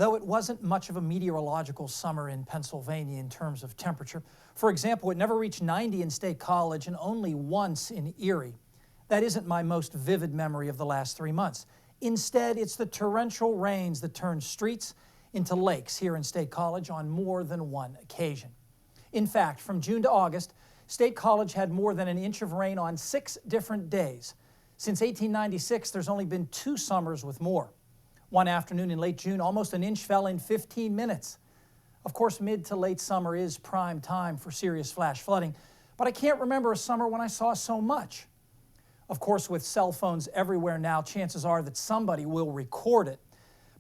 though it wasn't much of a meteorological summer in Pennsylvania in terms of temperature. For example, it never reached 90 in State College and only once in Erie. That isn't my most vivid memory of the last 3 months. Instead, it's the torrential rains that turned streets into lakes here in State College on more than one occasion. In fact, from June to August, State College had more than an inch of rain on 6 different days. Since 1896, there's only been 2 summers with more. One afternoon in late June, almost an inch fell in 15 minutes. Of course, mid to late summer is prime time for serious flash flooding, but I can't remember a summer when I saw so much. Of course, with cell phones everywhere now, chances are that somebody will record it.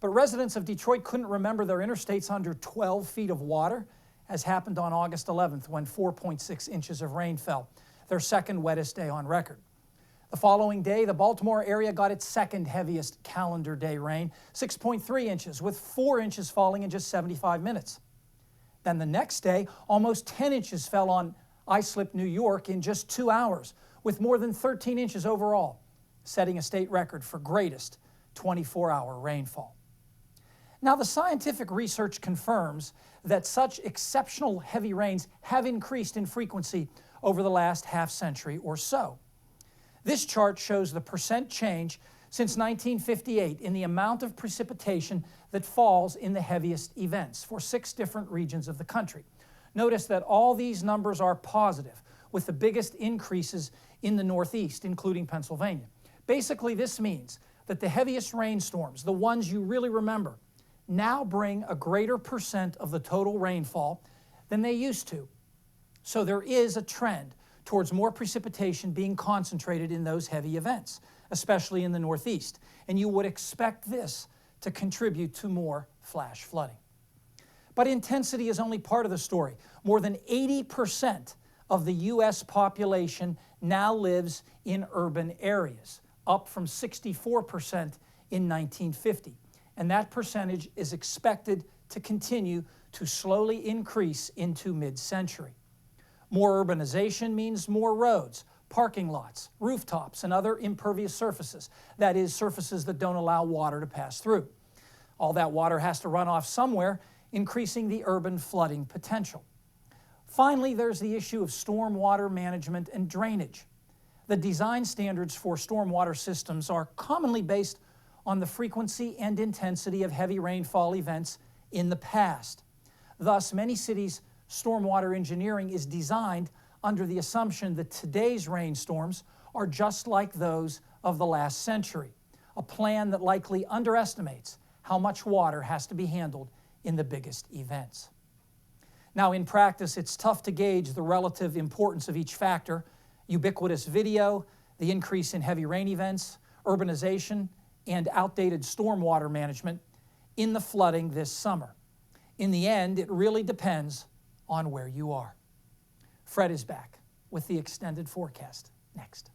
But residents of Detroit couldn't remember their interstates under 12 feet of water, as happened on August 11th when 4.6 inches of rain fell, their second wettest day on record. The following day, the Baltimore area got its second heaviest calendar day rain, 6.3 inches, with 4 inches falling in just 75 minutes. Then the next day, almost 10 inches fell on Islip, New York in just 2 hours, with more than 13 inches overall, setting a state record for greatest 24-hour rainfall. Now, the scientific research confirms that such exceptional heavy rains have increased in frequency over the last half-century or so. This chart shows the percent change since 1958 in the amount of precipitation that falls in the heaviest events for 6 different regions of the country. Notice that all these numbers are positive, with the biggest increases in the Northeast, including Pennsylvania. Basically, this means that the heaviest rainstorms, the ones you really remember, now bring a greater percent of the total rainfall than they used to. So there is a trend towards more precipitation being concentrated in those heavy events, especially in the Northeast. And you would expect this to contribute to more flash flooding. But intensity is only part of the story. More than 80% of the U.S. population now lives in urban areas, up from 64% in 1950. And that percentage is expected to continue to slowly increase into mid-century. More urbanization means more roads, parking lots, rooftops, and other impervious surfaces. That is, surfaces that don't allow water to pass through. All that water has to run off somewhere, increasing the urban flooding potential. Finally, there's the issue of stormwater management and drainage. The design standards for stormwater systems are commonly based on the frequency and intensity of heavy rainfall events in the past. Thus, many cities' stormwater engineering is designed under the assumption that today's rainstorms are just like those of the last century, a plan that likely underestimates how much water has to be handled in the biggest events. Now, in practice, it's tough to gauge the relative importance of each factor: ubiquitous video, the increase in heavy rain events, urbanization, and outdated stormwater management in the flooding this summer. In the end, it really depends on where you are. Fred is back with the extended forecast next.